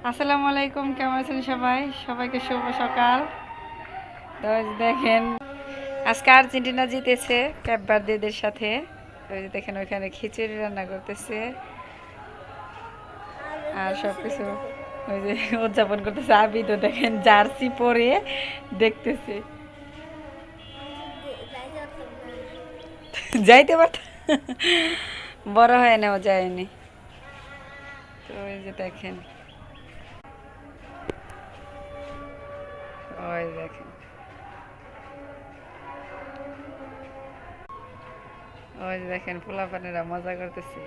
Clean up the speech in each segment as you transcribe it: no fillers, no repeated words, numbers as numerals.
আসসালামু আলাইকুম, কেমন আছেন সবাই? সবাইকে শুভ সকাল। তো দেখেন আজকে আর্জেন্টিনা জিতেছে ক্যাপ ভার্দেদের সাথে। ওই যে দেখেন ওইখানে খিচুড়ি রান্না করতেছে আর সব কিছু ওই যে উদযাপন করতেছে। আবিদও দেখেন জার্সি পরে দেখতেছে। যাইতে পারত, বড় হয় না, ও যায়নি। তো ওই যে দেখেন, ওই দেখেন, ওই যে দেখেন পোলাপানেরা মজা করতেছে।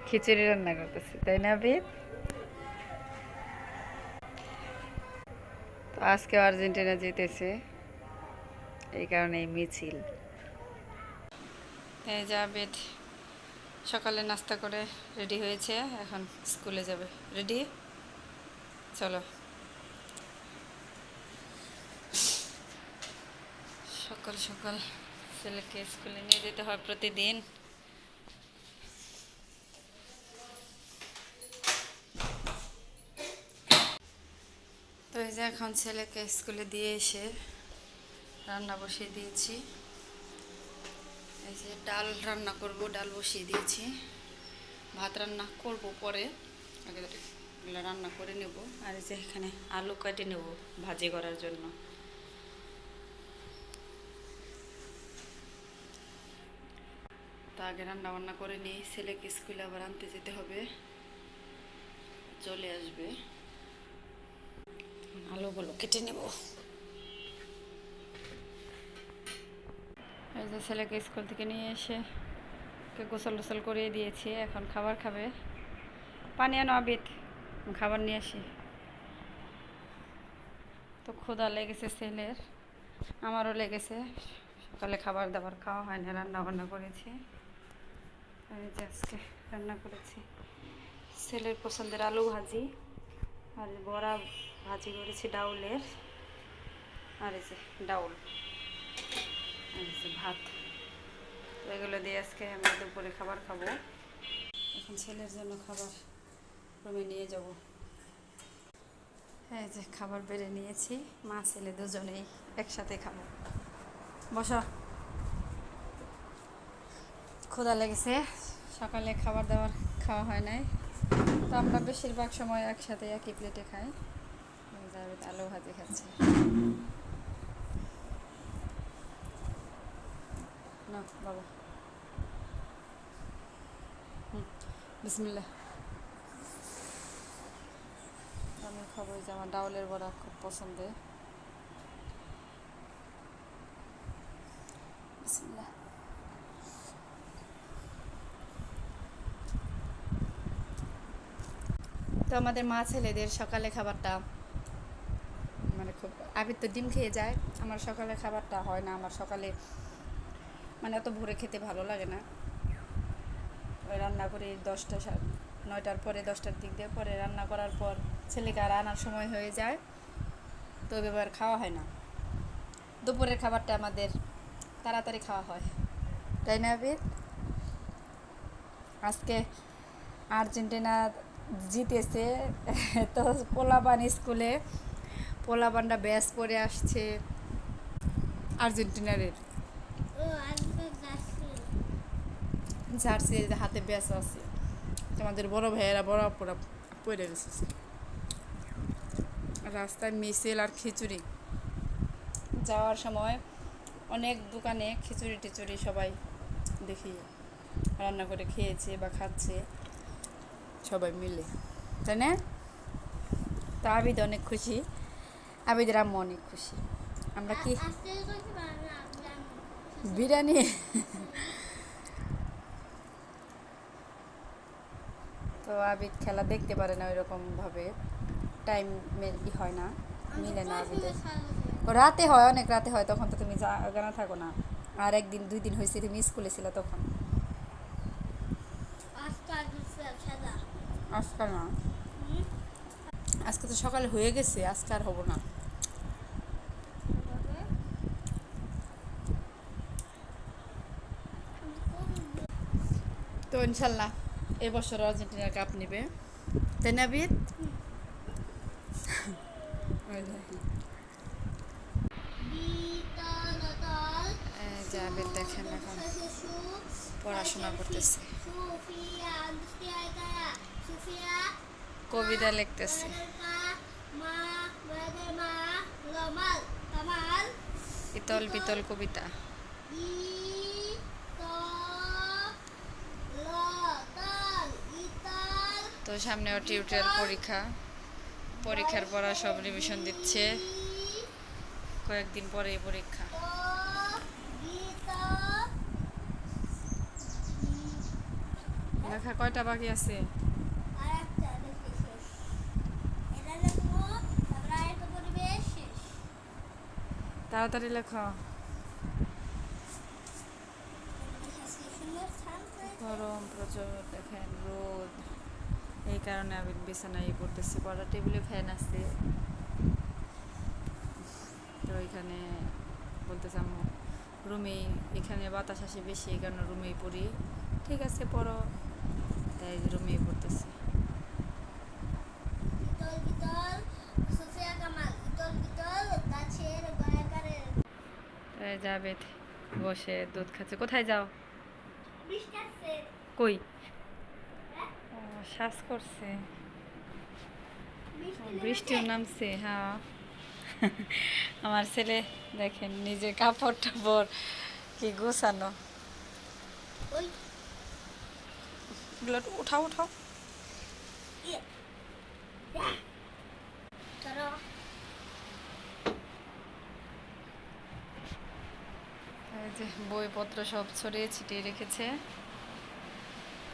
খিচুড়ি রান্না করতেছে, তাই না আবিদ? তো আজকে আর্জেন্টিনা জিতেছে, এই কারণে এই মিছিল। এই যে আবিদ সকালে নাস্তা করে রেডি হয়েছে, এখন স্কুলে যাবে। রেডি? চলো। সকাল সকাল ছেলেকে স্কুলে নিয়ে যেতে হয় প্রতিদিন। তো এই যে এখন ছেলেকে স্কুলে দিয়ে এসে রান্না বসিয়ে দিয়েছি। এই যে ডাল রান্না করব, ডাল বসিয়ে দিয়েছি। ভাত রান্না করব পরে, আগে এগুলো রান্না করে নেব। আর এই যে এখানে আলু কেটে নেব ভাজি করার জন্য। তো আগে রান্না বান্না করে নিই, ছেলেকে স্কুলে আবার আনতে যেতে হবে, চলে আসবে। আলুগুলো কেটে নেব। এই যে ছেলেকে স্কুল থেকে নিয়ে এসে ওকে গোসল টোসল করিয়ে দিয়েছি, এখন খাবার খাবে। পানি আনো আবিদ, খাবার নিয়ে আসি। তো ক্ষুধা লেগেছে ছেলের, আমারও লেগেছে। সকালে খাবার দাবার খাওয়া হয় না, রান্না বান্না করেছি। এই যে আজকে রান্না করেছি ছেলের পছন্দের আলু ভাজি, আর বড়া ভাজি করেছি ডাউলের, আর এই যে ডাউল, আর এই যে ভাত। তো এগুলো দিয়ে আজকে আমরা দুপুরে খাবার খাবো। এখন ছেলের জন্য খাবার রুমে নিয়ে যাব। এই যে খাবার বেড়ে নিয়েছি, মা ছেলে দুজনেই একসাথে খাবো। বসো। ক্ষুধা লেগেছে, সকালে খাবার দাবার খাওয়া হয় নাই, তো আমরা বেশিরভাগ সময় একসাথে একই প্লেটে খাই। আলু ভাজি খাচ্ছি না বাবা। বিসমিল্লাহ। আমি খাবো, যে আমার ডাউলের বড়া খুব পছন্দের। বিসমিল্লাহ। তো আমাদের মা ছেলেদের সকালে খাবারটা মানে খুব, আবির তো ডিম খেয়ে যায়, আমার সকালে খাবারটা হয় না। আমার সকালে মানে অত ভোরে খেতে ভালো লাগে না। ওই রান্না করি 10টা 9টার পরে, 10টার দিক দিয়ে, পরে রান্না করার পর ছেলেকে আর আনার সময় হয়ে যায়, তো এবার খাওয়া হয় না। দুপুরের খাবারটা আমাদের তাড়াতাড়ি খাওয়া হয়, তাই না আবির? আজকে আর্জেন্টিনা জিতেছে, তো পোলাপান স্কুলে পোলাপানটা ব্যাস পরে আসছে আর্জেন্টিনারের জার্সি, হাতে ব্যাস আছে। আমাদের বড় ভাইয়েরা বড় আপুরা পরে গেছে। রাস্তায় মিছিল আর খিচুড়ি, যাওয়ার সময় অনেক দোকানে খিচুড়ি টিচুড়ি সবাই দেখি রান্না করে খেয়েছে বা খাচ্ছে সবাই মিলে, তাই না? তো আবিদ অনেক খুশি, আবিদের আম্মু অনেক খুশি। আমরা কি বিরিয়ানি তো আবিদ খেলা দেখতে পারে না ওইরকমভাবে, টাইম হয় না, মিলে না আবিদের। ও রাতে হয়, অনেক রাতে হয়, তখন তো তুমি জানা থাকো না। আর একদিন 2 দিন হয়েছে তুমি স্কুলে ছিল তখন। আজকাল না, আজকে তো সকালে হয়ে গেছে, আজকে আর হবো না। তো ইনশাল্লাহ এবছর আর্জেন্টিনা কাপ নেবে, তাই না আবিদ? ওই দেখেন। এই যে আবিদ দেখেন এখন পড়াশোনা করতেছে, কবিতা লিখতেছে। ইতল বিতল কবিতা। তো সামনেও টিউটোরিয়াল পরীক্ষা, পরীক্ষার পড়া সব রিভিশন দিচ্ছে, কয়েকদিন পরেই পরীক্ষা। লেখা কয়টা বাকি আছে? তাড়াতাড়ি লেখো। গরম প্রচুর, দেখেন রোদ, এই কারণে আমি বিছানায় পড়তেছি। পড়ার টেবিলে ফ্যান আছে, তো এখানে বলতেছে আম্মু রুমেই, এখানে বাতাস আসে বেশি, এই কারণে রুমেই পড়ি। ঠিক আছে পড়ো, তাই রুমেই পড়তেছি। যাবে বসে দুধ খাচ্ছে। কোথায় যাও? কই? ও শ্বাস করছে, বৃষ্টিও নামছে। হ্যাঁ আমার ছেলে দেখেন নিজের কাপড় টাপড় কি গোছানো, উঠাও উঠাও। এই যে বইপত্র সব ছড়িয়ে ছিটিয়ে রেখেছে।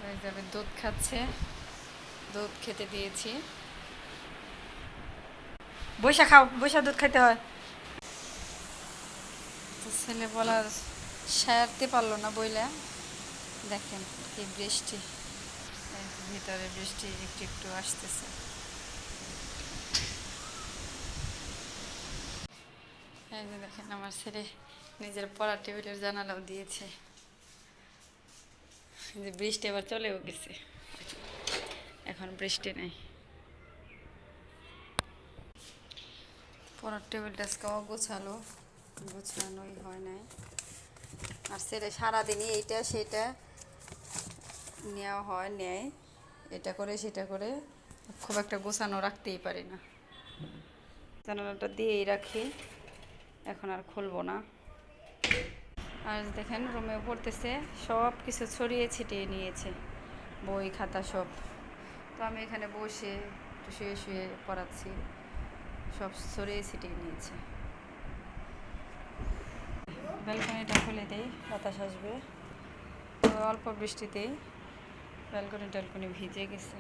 এই যাবে দুধ খাচ্ছে, দুধ খেতে দিয়েছি। বৈশা খাও, বৈশা দুধ খাইতে হয়। তো ছেলে বলার সারতে পারলো না বইলা। দেখেন কি বৃষ্টি, ভিতরে বৃষ্টি একটু একটু আসতেছে। এই যে দেখেন আমার ছেলে নিজের পড়ার টেবিলের জানালাও দিয়েছে। যে বৃষ্টি আবার চলেও গেছে, এখন বৃষ্টি নেই। পড়ার টেবিলটা আজকেও গোছালো, গোছানোই হয় নাই। আর ছেলে সারাদিনই এইটা সেটা নেওয়া হয়, নেয়, এটা করে সেটা করে, খুব একটা গোছানো রাখতেই পারি না। জানালাটা দিয়েই রাখি, এখন আর খুলবো না। আর দেখেন রুমে পড়তেছে, সব কিছু ছড়িয়ে ছিটিয়ে নিয়েছে, বই খাতা সব। তো আমি এখানে বসে একটু শুয়ে শুয়ে পড়াচ্ছি, সব ছড়িয়ে ছিটিয়ে নিয়েছে। ব্যালকনিটা খুলে দেই, বাতাস আসবে। তো অল্প বৃষ্টিতেই ব্যালকনি ট্যালকনি ভিজে গেছে।